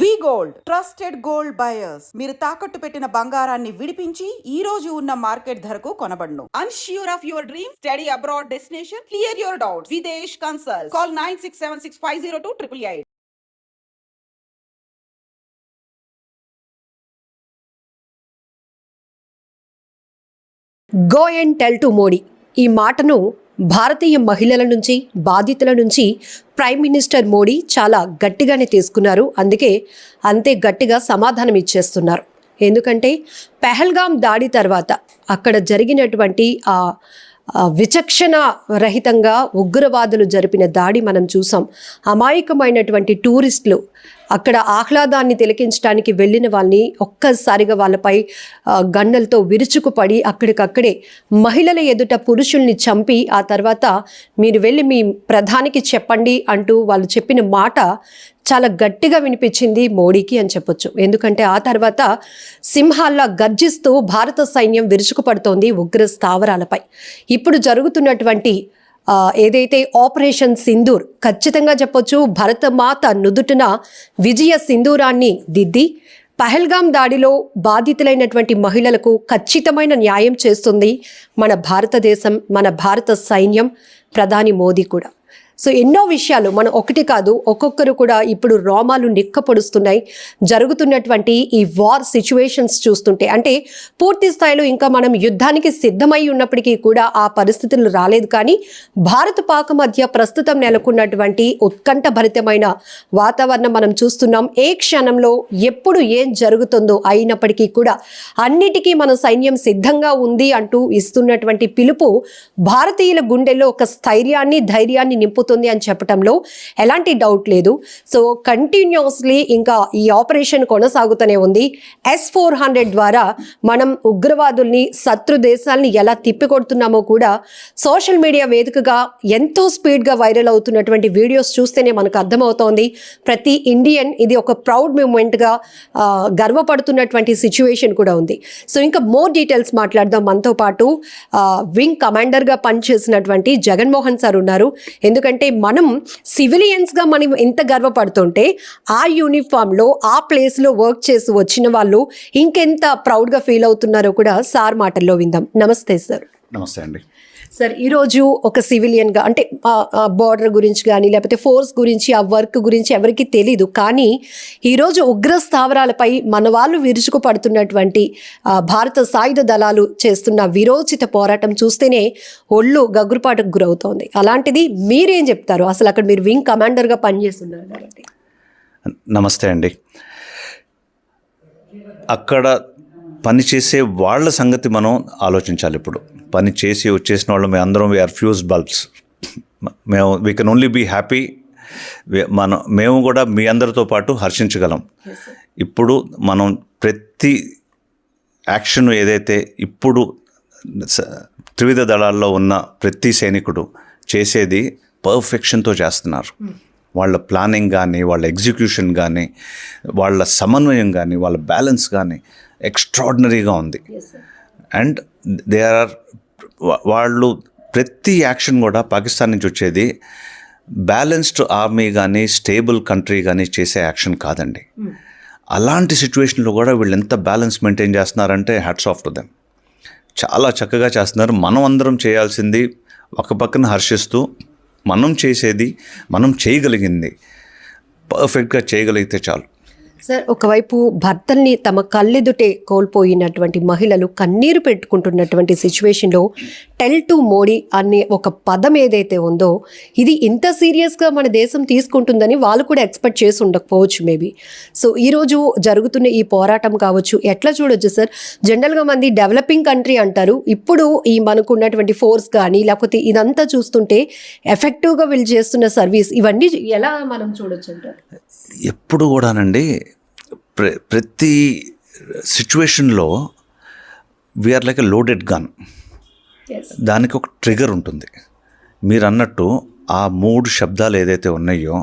వి gold trusted gold buyers. మీరు తాకట్టు పెట్టిన బంగారాన్ని విడిపించి ఈ రోజు ఉన్న మార్కెట్ ధరకు కొనబడును. Unsure of your dream study abroad destination, clear your doubts. Videsh consult. Call 9676502888. Go and tell to Modi ఈ మాటను భారతీయ మహిళల నుంచి, బాధితుల నుంచి ప్రైమ్ మినిస్టర్ మోడీ చాలా గట్టిగానే తీసుకున్నారు. అందుకే అంతే గట్టిగా సమాధానం ఇచ్చేస్తున్నారు. ఎందుకంటే పెహల్గాం దాడి తర్వాత అక్కడ జరిగినటువంటి విచక్షణ రహితంగా ఉగ్రవాదులు జరిపిన దాడి మనం చూసాం. అమాయకమైనటువంటి టూరిస్టులు అక్కడ ఆహ్లాదాన్ని తిలకించడానికి వెళ్ళిన వాళ్ళని ఒక్కసారిగా వాళ్ళపై గన్నలతో విరుచుకుపడి అక్కడికక్కడే మహిళల ఎదుట పురుషుల్ని చంపి ఆ తర్వాత మీరు వెళ్ళి మీ ప్రధానికి చెప్పండి అంటూ వాళ్ళు చెప్పిన మాట చాలా గట్టిగా వినిపించింది మోడీకి అని చెప్పొచ్చు. ఎందుకంటే ఆ తర్వాత సింహాల్లా గర్జిస్తూ భారత సైన్యం విరుచుకుపడుతోంది ఉగ్ర స్థావరాలపై. ఇప్పుడు జరుగుతున్నటువంటి ఏదైతే ఆపరేషన్ సింధూర్, ఖచ్చితంగా చెప్పొచ్చు భరతమాత నుదుటిన విజయ సింధూరాన్ని దిద్ది పహల్గాం దాడిలో బాధితులైనటువంటి మహిళలకు ఖచ్చితమైన న్యాయం చేస్తుంది మన భారతదేశం, మన భారత సైన్యం, ప్రధాని మోదీ కూడా. సో ఎన్నో విషయాలు మనం ఒకటి కాదు, ఒక్కొక్కరు కూడా ఇప్పుడు రోమాలు నిక్కపొడుస్తున్నాయి జరుగుతున్నటువంటి ఈ వార్ సిచ్యువేషన్స్ చూస్తుంటే. అంటే పూర్తి స్థాయిలో ఇంకా మనం యుద్ధానికి సిద్ధమై ఉన్నప్పటికీ కూడా ఆ పరిస్థితులు రాలేదు. కానీ భారత్ పాక్ మధ్య ప్రస్తుతం నెలకొన్నటువంటి ఉత్కంఠభరితమైన వాతావరణం మనం చూస్తున్నాం. ఏ క్షణంలో ఎప్పుడు ఏం జరుగుతుందో అయినప్పటికీ కూడా అన్నిటికీ మన సైన్యం సిద్ధంగా ఉంది అంటూ ఇస్తున్నటువంటి పిలుపు భారతీయుల గుండెల్లో ఒక స్థైర్యాన్ని, ధైర్యాన్ని నింపుతుంది అని చెప్పడంలో ఎలాంటి డౌట్ లేదు. సో కంటిన్యూస్లీ ఇంకా ఈ ఆపరేషన్ కొనసాగుతూనే ఉంది. S-400 ద్వారా మనం ఉగ్రవాదుల్ని, శత్రు దేశాలని ఎలా తిప్పికొడుతున్నామో కూడా సోషల్ మీడియా వేదికగా ఎంతో స్పీడ్గా వైరల్ అవుతున్నటువంటి వీడియోస్ చూస్తేనే మనకు అర్థమవుతోంది. ప్రతి ఇండియన్ ఇది ఒక ప్రౌడ్ మూమెంట్గా గర్వపడుతున్నటువంటి సిచ్యువేషన్ కూడా ఉంది. సో ఇంకా మోర్ డీటెయిల్స్ మాట్లాడదాం. మనతో పాటు వింగ్ కమాండర్గా పనిచేసినటువంటి జగన్మోహన్ సార్ ఉన్నారు. ఎందుకంటే మనం సివిలియన్స్గా మనం ఎంత గర్వపడుతుంటే ఆ యూనిఫామ్లో, ఆ ప్లేస్లో వర్క్ చేసి వచ్చిన వాళ్ళు ఇంకెంత ప్రౌడ్గా ఫీల్ అవుతున్నారో కూడా సార్ మాటల్లో విందాం. నమస్తే సార్. నమస్తే అండి. సార్, ఈరోజు ఒక సివిలియన్గా అంటే బార్డర్ గురించి కానీ లేకపోతే ఫోర్స్ గురించి, ఆ వర్క్ గురించి ఎవరికి తెలీదు. కానీ ఈరోజు ఉగ్ర స్థావరాలపై మన వాళ్ళు విరుచుకు పడుతున్నటువంటి భారత సాయుధ దళాలు చేస్తున్న విరోచిత పోరాటం చూస్తేనే ఒళ్ళు గగురుపాటుకు గురవుతోంది. అలాంటిది మీరేం చెప్తారు? అసలు అక్కడ మీరు వింగ్ కమాండర్గా పనిచేస్తున్నారు కాబట్టి. నమస్తే అండి. అక్కడ పనిచేసే వాళ్ళ సంగతి మనం ఆలోచించాలి. ఇప్పుడు పని చేసి వచ్చేసిన వాళ్ళు మేము we are fuse bulbs. We can only be happy. మేము కూడా మీ అందరితో పాటు హర్షించగలం. ఇప్పుడు మనం ప్రతి యాక్షన్ ఏదైతే ఇప్పుడు త్రివిధ దళాల్లో ఉన్న ప్రతి సైనికుడు చేసేది పర్ఫెక్షన్తో చేస్తున్నారు. వాళ్ళ ప్లానింగ్ కానీ, వాళ్ళ ఎగ్జిక్యూషన్ కానీ, వాళ్ళ సమన్వయం కానీ, వాళ్ళ బ్యాలెన్స్ కానీ ఎక్స్ట్రాడినరీగా ఉంది. అండ్ వాళ్ళు ప్రతి యాక్షన్ కూడా పాకిస్తాన్ నుంచి వచ్చేది బ్యాలెన్స్డ్ ఆర్మీ కానీ, స్టేబుల్ కంట్రీ కానీ చేసే యాక్షన్ కాదండి. అలాంటి సిచ్యువేషన్లో కూడా వీళ్ళు ఎంత బ్యాలెన్స్ మెయింటైన్ చేస్తున్నారంటే హ్యాట్స్ ఆఫ్ టు దెమ్. చాలా చక్కగా చేస్తున్నారు. మనం అందరం చేయాల్సింది ఒక పక్కన హర్షిస్తూ మనం చేసేది, మనం చేయగలిగింది పర్ఫెక్ట్గా చేయగలిగితే చాలు. సార్, ఒకవైపు భర్తల్ని తమ కళ్ళెదుటే కోల్పోయినటువంటి మహిళలు కన్నీరు పెట్టుకుంటున్నటువంటి సిచ్యువేషన్లో టెల్ టు మోడీ అనే ఒక పదం ఏదైతే ఉందో ఇది ఇంత సీరియస్గా మన దేశం తీసుకుంటుందని వాళ్ళు కూడా ఎక్స్పెక్ట్ చేసి ఉండకపోవచ్చు మేబీ. సో ఈరోజు జరుగుతున్న ఈ పోరాటం కావచ్చు ఎట్లా చూడొచ్చు సార్? జనరల్గా మంది డెవలపింగ్ కంట్రీ అంటారు. ఇప్పుడు ఈ మనకు ఉన్నటువంటి ఫోర్స్ కానీ లేకపోతే ఇదంతా చూస్తుంటే ఎఫెక్టివ్గా వీళ్ళు చేస్తున్న సర్వీస్ ఇవన్నీ ఎలా మనం చూడొచ్చు అంటారు? ఎప్పుడు కూడానండి ప్రతి సిచ్యువేషన్లో we are like a loaded gun. దానికి ఒక ట్రిగర్ ఉంటుంది. మీరు అన్నట్టు ఆ 3 శబ్దాలు ఏదైతే ఉన్నాయో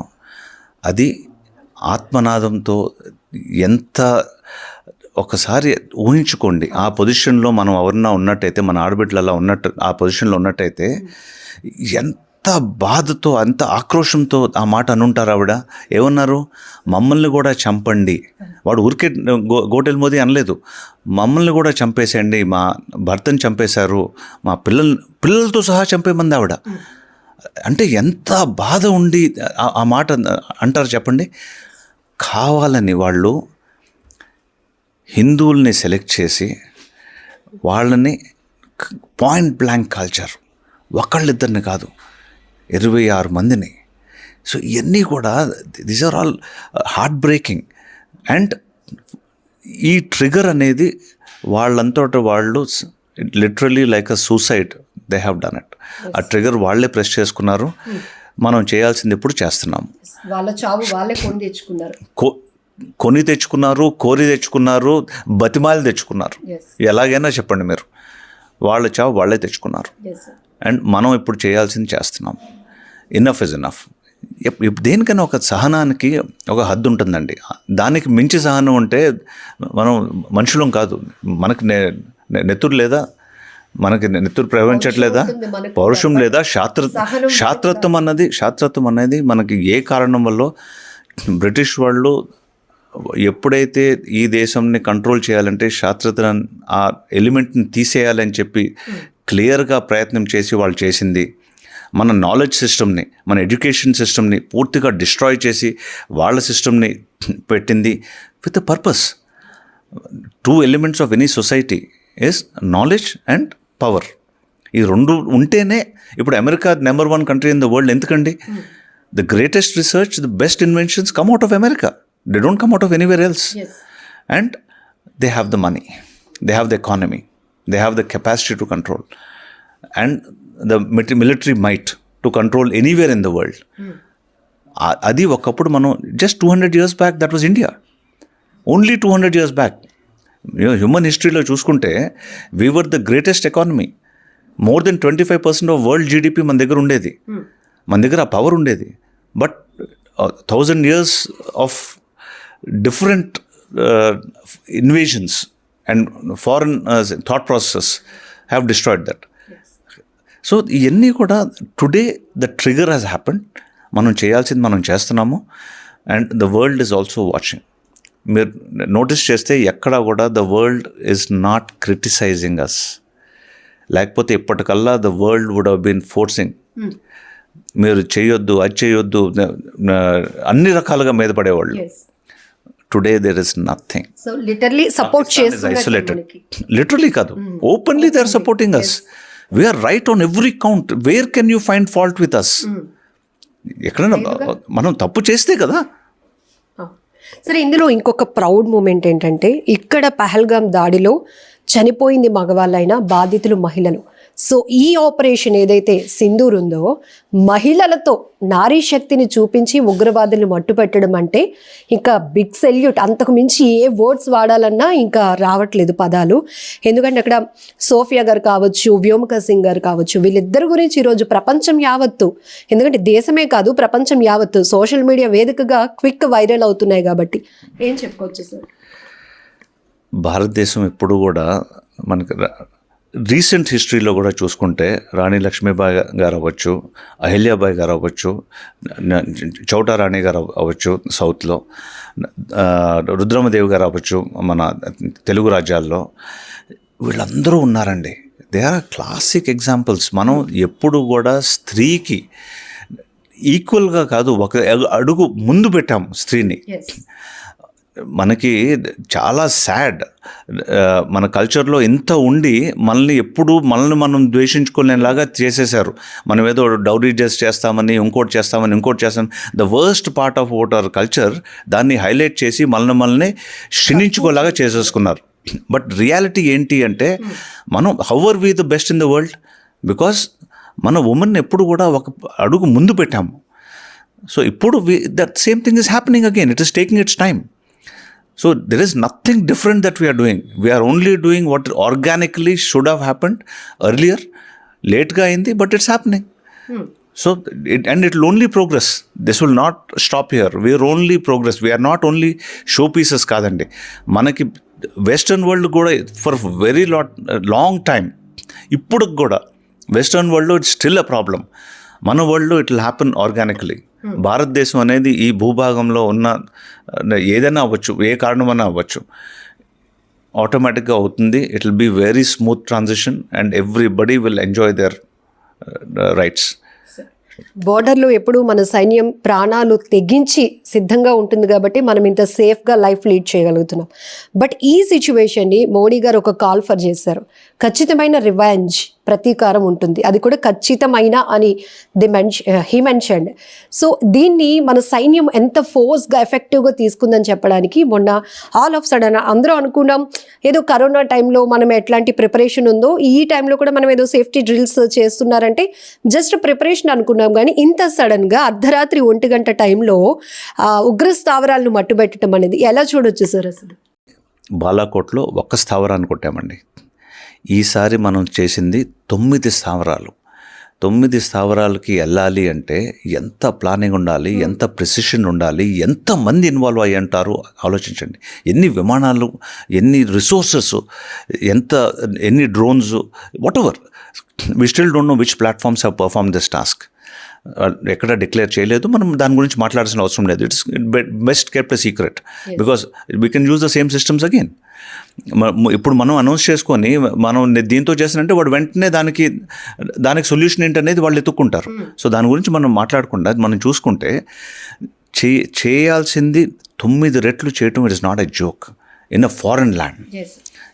అది ఆత్మనాదంతో ఎంత ఒకసారి ఊహించుకోండి. ఆ పొజిషన్లో మనం ఎవరన్నా ఉన్నట్టయితే, మన ఆడబిడ్డలు అలా ఉన్నట్టు ఆ పొజిషన్లో ఉన్నట్టయితే ఎంత ఎంత బాధతో అంత ఆక్రోషంతో ఆ మాట అనుంటారు ఆవిడ. ఏమన్నారు? మమ్మల్ని కూడా చంపండి. వాడు ఊరికే గోటెల్ మోదీ అనలేదు, మమ్మల్ని కూడా చంపేసేయండి, మా భర్తను చంపేశారు, మా పిల్లలతో సహా చంపేమంది ఆవిడ. అంటే ఎంత బాధ ఉండి ఆ మాట అంటారు చెప్పండి. కావాలని వాళ్ళు హిందువుల్ని సెలెక్ట్ చేసి వాళ్ళని పాయింట్ బ్లాంక్ కల్చర్, ఒకళ్ళిద్దరిని కాదు 26 మందిని. సో ఇవన్నీ కూడా these are all heart breaking. And ఈ ట్రిగర్ అనేది వాళ్ళంతట వాళ్ళు literally like a suicide they have done it. ఆ ట్రిగర్ వాళ్ళే ప్రెస్ చేసుకున్నారు. మనం చేయాల్సింది ఇప్పుడు చేస్తున్నాము. వాళ్ళ చావు వాళ్ళే కొని తెచ్చుకున్నారు, కొని తెచ్చుకున్నారు, కోరి తెచ్చుకున్నారు, బతిమాలి తెచ్చుకున్నారు. ఎలాగైనా చెప్పండి మీరు, వాళ్ళ చావు వాళ్ళే తెచ్చుకున్నారు. అండ్ మనం ఇప్పుడు చేయాల్సింది చేస్తున్నాం. Enough is enough. దేనికైనా ఒక సహనానికి ఒక హద్దు ఉంటుందండి. దానికి మించి సహనం ఉంటే మనం మనుషులం కాదు. మనకు నెత్తురు లేదా, మనకి నెత్తురు ప్రవహించట్లేదా, పౌరుషం లేదా, శాస్త్రత్వం అన్నది మనకి ఏ కారణం వల్ల బ్రిటిష్ వాళ్ళు ఎప్పుడైతే ఈ దేశంని కంట్రోల్ చేయాలంటే శాస్త్రత ఆ ఎలిమెంట్ని తీసేయాలని చెప్పి క్లియర్గా ప్రయత్నం చేసి వాళ్ళు చేసింది. మన నాలెడ్జ్ సిస్టమ్ని, మన ఎడ్యుకేషన్ సిస్టమ్ని పూర్తిగా డిస్ట్రాయ్ చేసి వాళ్ళ సిస్టమ్ని పెట్టింది with a purpose. 2 elements of any society is knowledge and power. ఈ రెండు ఉంటేనే ఇప్పుడు America number 1 country in the world. ఎందుకండి? The greatest research, the best inventions come out of America. They don't come out of anywhere else. Yes. And they have the money, they have the economy, they have the capacity to control, and the military might to control anywhere in the world. Adi okappudu manu just 200 years back, that was India. Only 200 years back. Human history lo chuskunte we were the greatest economy. More than 25% of world GDP మన దగ్గర ఉండేది. మన దగ్గర ఆ power ఉండేది. But 1000 years of different invasions and foreign thought processes have destroyed that. So ఇవన్నీ కూడా today the trigger has happened. మనం చేయాల్సింది మనం చేస్తున్నాము. And the world is also watching. మీరు నోటీస్ చేస్తే ఎక్కడా కూడా the world is not criticising us. లేకపోతే ఇప్పటికల్లా the world would have been forcing, మీరు చేయొద్దు, అది చేయొద్దు, అన్ని రకాలుగా మీద పడేవాళ్ళు. Today there is nothing. So literally support చేస్తున్నారు. ఐసోలేటెడ్. లిటరలీ కాదు, openly they are supporting us. We are right on every count. Where can you find fault with us? ఎక్కడైనా మనం తప్పు చేస్తే కదా. సరే, ఇందులో ఇంకొక ప్రౌడ్ మూమెంట్ ఏంటంటే ఇక్కడ పహల్గామ్ దాడిలో చనిపోయింది మగవాళ్ళైనా, బాధితులు మహిళలు. సో ఈ ఆపరేషన్ ఏదైతే సింధూర్ ఉందో, మహిళలతో నారీ శక్తిని చూపించి ఉగ్రవాదులను మట్టుపెట్టడం అంటే ఇంకా బిగ్ సెల్యూట్. అంతకు మించి ఏ వర్డ్స్ వాడాలన్నా ఇంకా రావట్లేదు పదాలు. ఎందుకంటే అక్కడ సోఫియా గారు కావచ్చు, వ్యోమిక సింగ్ గారు కావచ్చు, వీళ్ళిద్దరి గురించి ఈరోజు ప్రపంచం యావత్తు, ఎందుకంటే దేశమే కాదు ప్రపంచం యావత్తు సోషల్ మీడియా వేదికగా క్విక్ వైరల్ అవుతున్నాయి కాబట్టి ఏం చెప్పుకోవచ్చు సార్? భారతదేశం ఎప్పుడు కూడా మనకి రీసెంట్ హిస్టరీలో కూడా చూసుకుంటే రాణి లక్ష్మీబాయి గారు అవ్వచ్చు, అహిల్యాబాయి గారు అవ్వచ్చు, చౌటా రాణి గారు అవ్వచ్చు సౌత్లో, రుద్రమదేవి గారు అవ్వచ్చు మన తెలుగు రాజ్యాల్లో, వీళ్ళందరూ ఉన్నారండి. They are classic examples. మనం ఎప్పుడు కూడా స్త్రీకి ఈక్వల్గా కాదు, ఒక అడుగు ముందు పెట్టాం స్త్రీని. మనకి చాలా సాడ్, మన కల్చర్లో ఇంత ఉండి మనల్ని ఎప్పుడు మనం ద్వేషించుకోలేలాగా చేసేసారు. మనం ఏదో డౌరీ డ్రెస్ చేస్తామని, ఇంకోటి చేస్తామని. The worst part of what our culture, దాన్ని హైలైట్ చేసి మనల్ని క్షీణించుకోలాగా చేసేసుకున్నారు. బట్ రియాలిటీ ఏంటి అంటే, మనం how are we the best in the world? Because మన ఉమెన్ ఎప్పుడు కూడా ఒక అడుగు ముందు పెట్టాము. సో ఇప్పుడు that same thing is happening again. It is taking its time. So there is nothing different that we are doing. We are only doing what organically should have happened earlier. Late ga ayindi, but it's happening. So it will only progress. This will not stop here. We are only progress. We are not only showpieces kadandi. Manaki Western world kuda for very long time. Ippudu kuda Western world lo it's still a problem. మన వరల్డ్లో it will happen organically. భారతదేశం అనేది ఈ భూభాగంలో ఉన్న ఏదైనా అవ్వచ్చు, ఏ కారణమైనా అవ్వచ్చు, ఆటోమేటిక్గా అవుతుంది. It will be very smooth transition and everybody will enjoy their rights. బోర్డర్లో ఎప్పుడు మన సైన్యం ప్రాణాలు తెగించి సిద్ధంగా ఉంటుంది కాబట్టి మనం ఇంత సేఫ్గా లైఫ్ లీడ్ చేయగలుగుతున్నాం. బట్ ఈ సిచ్యువేషన్ని మోడీ గారు ఒక కాల్ ఫర్ చేశారు. ఖచ్చితమైన రివెంజ్, ప్రతీకారం ఉంటుంది, అది కూడా ఖచ్చితమైన అని హీ మెన్షన్డ్. సో దీన్ని మన సైన్యం ఎంత ఫోర్స్గా ఎఫెక్టివ్గా తీసుకుందని చెప్పడానికి మొన్న ఆల్ ఆఫ్ సడన్ అందరూ అనుకున్నాం ఏదో కరోనా టైంలో మనం ఎట్లాంటి ప్రిపరేషన్ ఉందో ఈ టైంలో కూడా మనం ఏదో సేఫ్టీ డ్రిల్స్ చేస్తున్నారంటే జస్ట్ ప్రిపరేషన్ అనుకున్నాం. కానీ ఇంత సడన్గా అర్ధరాత్రి 1 గంట టైంలో ఉగ్ర స్థావరాలను మట్టుబెట్టడం అనేది ఎలా చూడొచ్చు సార్? అసలు బాలాకోట్లో ఒక్క స్థావరాన్ని కొట్టామండి. ఈసారి మనం చేసింది 9 స్థావరాలు. 9 స్థావరాలకి వెళ్ళాలి అంటే ఎంత ప్లానింగ్ ఉండాలి, ఎంత ప్రిసిషన్ ఉండాలి, ఎంతమంది ఇన్వాల్వ్ అయ్యి అంటారు ఆలోచించండి. ఎన్ని విమానాలు, ఎన్ని రిసోర్సెస్, ఎన్ని drones, whatever. We still don't know which platforms have perform this task. ఎక్కడ డిక్లేర్ చేయలేదు, మనం దాని గురించి మాట్లాడాల్సిన అవసరం లేదు. It's best kept a secret because we can use the same systems again. ఇప్పుడు మనం అనౌన్స్ చేసుకొని మనం దీంతో చేసినంటే వాడు వెంటనే దానికి సొల్యూషన్ ఏంటనేది వాళ్ళు ఎత్తుక్కుంటారు. సో దాని గురించి మనం మాట్లాడకుండా మనం చూసుకుంటే చేయాల్సింది 9 రెట్లు చేయటం it is not a joke in a foreign land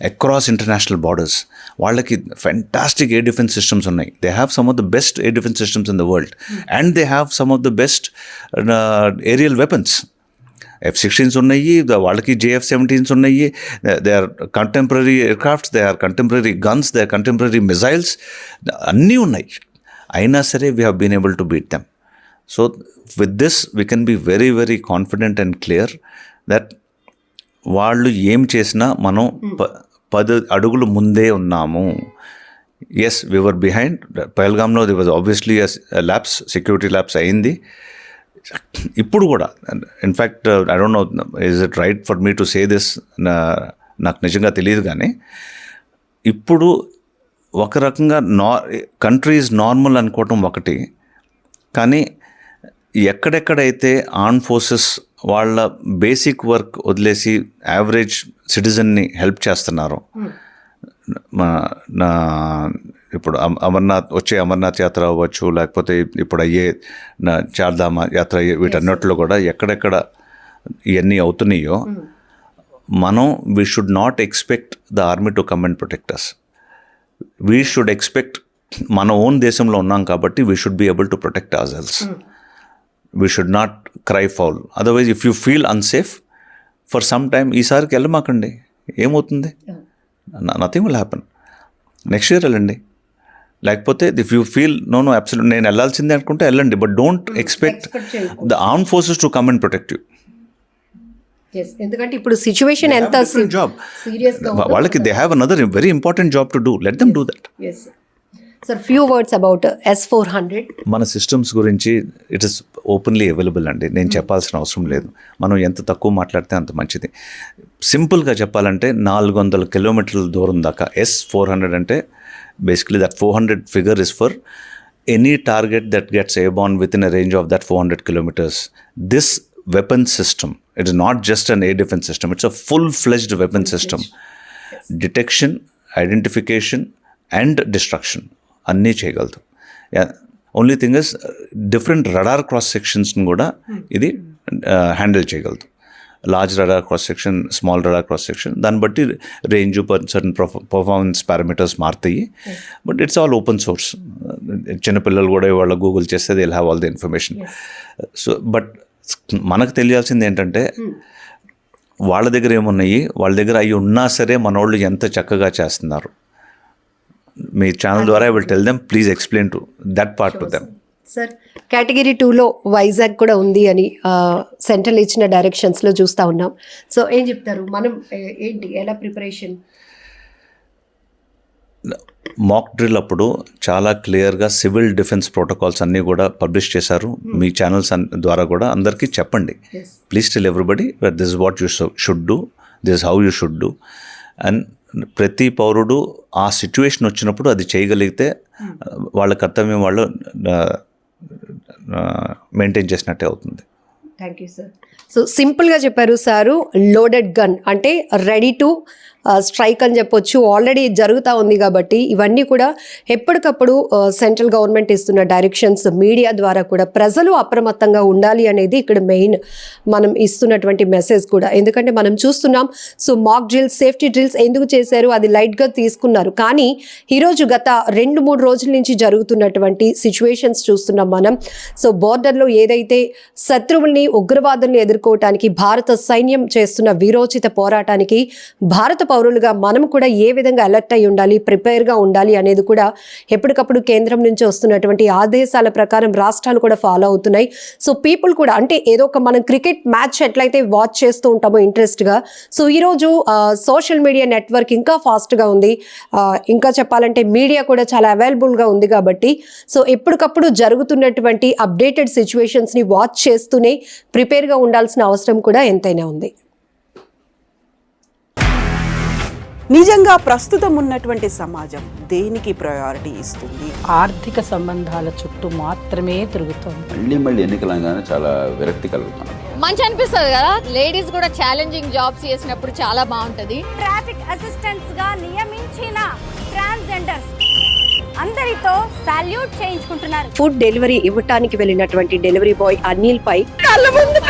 across international borders. వాళ్ళకి ఫెంటాస్టిక్ ఎయిర్ డిఫెన్స్ సిస్టమ్స్ ఉన్నాయి. They have some of the best air defence systems in the world and they have some of the best aerial weapons. F-16s ఉన్నాయి, వాళ్ళకి JF-17s ఉన్నాయి. They are contemporary aircrafts, they are contemporary guns, they are contemporary missiles, అన్నీ ఉన్నాయి. అయినా సరే we have been able to beat them. So with this we can be very very confident and clear that వాళ్ళు ఏం చేసినా మనం 10 అడుగులు ముందే ఉన్నాము. Yes, we were behind. పహల్గామ్లో there was obviously lapses, security lapses అయింది. ఇప్పుడు కూడా in fact I don't know is it right for me to say this, నాకు నిజంగా తెలియదు. కానీ ఇప్పుడు ఒక రకంగా కంట్రీ ఈజ్ నార్మల్ అనుకోవటం ఒకటి, కానీ ఎక్కడెక్కడైతే ఆర్మ్ ఫోర్సెస్ వాళ్ళ బేసిక్ వర్క్ వదిలేసి యావరేజ్ సిటిజన్ని హెల్ప్ చేస్తున్నారో, ఇప్పుడు అమర్నాథ్ యాత్ర అవ్వచ్చు, లేకపోతే ఇప్పుడు అయ్యే చార్ధామ యాత్ర, వీటన్నిటిలో కూడా ఎక్కడెక్కడ ఇవన్నీ అవుతున్నాయో మనం we should not expect the army to come and protect us. We should expect మన ఓన్ దేశంలో ఉన్నాం కాబట్టి we should be able to protect ourselves. We should not cry foul. Otherwise if you feel unsafe for some time, ఈసారికి వెళ్ళమాకండి, ఏమవుతుంది? Nothing will happen. Next year వెళ్ళండి. లేకపోతే if you feel no absolute నేను వెళ్ళాల్సిందే అనుకుంటే వెళ్ళండి, but don't expect the arm forces to come and protect you. ఎందుకంటే ఇప్పుడు సిచ్యువేషన్ ఎంత జాబ్ వాళ్ళకి, they have another very important job to do, let them do that. Sir, few words about S-400. మన systems గురించి it is openly available అండి, నేను చెప్పాల్సిన అవసరం లేదు. మనం ఎంత తక్కువ మాట్లాడితే అంత మంచిది. సింపుల్గా చెప్పాలంటే 400 కిలోమీటర్ల దూరం దాకా S-400 అంటే basically that 400 figure is for any target that gets airborne within a range of that 400 kilometers. This weapon system, it is not just an air defense system, it's a full-fledged weapon system. Detection, identification and destruction అన్నీ చేయగలదు. Only thing is different radar cross సెక్షన్స్ని కూడా ఇది handle చేయగలదు. Large radar cross section, small radar cross section, దాన్ని బట్టి range certain performance parameters మారుతాయి. But it's all open source. చిన్నపిల్లలు కూడా వాళ్ళ గూగుల్ చేస్తే they will have all the information. So but మనకు తెలియాల్సింది ఏంటంటే వాళ్ళ దగ్గర ఏమున్నాయి, వాళ్ళ దగ్గర అవి ఉన్నా సరే మనోళ్ళు ఎంత చక్కగా చేస్తున్నారు. మీ ఛానల్ ద్వారా I will tell them, please explain to that part to them. Sir, category 2లో వైజాగ్ కూడా ఉంది అని సెంట్రల్ ఇచ్చిన డైరెక్షన్స్లో చూస్తూ ఉన్నాం. సో ఏం చెప్తారు, మనం ఏంటి, ఎలా ప్రిపరేషన్? మాక్ డ్రిల్ అప్పుడు చాలా క్లియర్గా సివిల్ డిఫెన్స్ ప్రోటోకాల్స్ అన్నీ కూడా పబ్లిష్ చేశారు. మీ ఛానల్స్ ద్వారా కూడా అందరికీ చెప్పండి. Please tell everybody this is what you should do, this is how you should do. And ప్రతి పౌరుడు ఆ సిచ్యువేషన్ వచ్చినప్పుడు అది చేయగలిగితే వాళ్ళ కర్తవ్యం వాళ్ళు మెయింటైన్ చేసినట్టే అవుతుంది. Thank you sir. సో సింపుల్గా చెప్పారు సారు, లోడెడ్ గన్ అంటే రెడీ టు స్ట్రైక్ అని చెప్పొచ్చు. ఆల్రెడీ జరుగుతూ ఉంది కాబట్టి ఇవన్నీ కూడా ఎప్పటికప్పుడు సెంట్రల్ గవర్నమెంట్ ఇస్తున్న డైరెక్షన్స్ మీడియా ద్వారా కూడా ప్రజలు అప్రమత్తంగా ఉండాలి అనేది ఇక్కడ మెయిన్ మనం ఇస్తున్నటువంటి మెసేజ్ కూడా. ఎందుకంటే మనం చూస్తున్నాం, సో మాక్ డ్రిల్స్, సేఫ్టీ డ్రిల్స్ ఎందుకు చేశారు, అది లైట్గా తీసుకున్నారు. కానీ ఈరోజు గత 2-3 రోజుల నుంచి జరుగుతున్నటువంటి సిచ్యువేషన్స్ చూస్తున్నాం మనం. సో బోర్డర్లో ఏదైతే శత్రువుల్ని, ఉగ్రవాదుల్ని ఎదుర్కోవటానికి భారత సైన్యం చేస్తున్న వీరోచిత పోరాటానికి భారత పౌరులుగా మనం కూడా ఏ విధంగా అలర్ట్ అయి ఉండాలి, ప్రిపేర్గా ఉండాలి అనేది కూడా ఎప్పటికప్పుడు కేంద్రం నుంచి వస్తున్నటువంటి ఆదేశాల ప్రకారం రాష్ట్రాలు కూడా ఫాలో అవుతున్నాయి. సో పీపుల్ కూడా అంటే ఏదో ఒక మనం క్రికెట్ మ్యాచ్ ఎట్లయితే వాచ్ చేస్తూ ఉంటామో ఇంట్రెస్ట్గా, సో ఈరోజు సోషల్ మీడియా నెట్వర్క్ ఇంకా ఫాస్ట్గా ఉంది. ఇంకా చెప్పాలంటే మీడియా కూడా చాలా అవైలబుల్గా ఉంది కాబట్టి సో ఎప్పటికప్పుడు జరుగుతున్నటువంటి అప్డేటెడ్ సిచ్యువేషన్స్ని వాచ్ చేస్తూనే ప్రిపేర్గా ఉండాల్సిన అవసరం కూడా ఎంతైనా ఉంది. నిజంగా ప్రస్తుతం ఉన్నటువంటి సమాజం దేనికి ప్రయారిటీ ఇస్తుంది? ఆర్థిక సంబంధాల చుట్టూ మాత్రమే తిరుగుతోంది. మళ్ళీ ఎన్నికలంగానే చాలా విరక్తి కలుగుతున్నాం. మంచి అనిపిస్తుంది కదా, లేడీస్ కూడా ఛాలెంజింగ్ జాబ్స్ చేసినప్పుడు చాలా బాగుంటది. ట్రాఫిక్ అసిస్టెంట్స్ గా నియమించిన ట్రాన్స్జెండర్స్ అందరితో సాల్యూట్ చేయించుకుంటున్నారు. ఫుడ్ డెలివరీ ఇవ్వటానికి వెళ్ళినటువంటి డెలివరీ బాయ్ అనిల్ పై కళ్ళ ముందు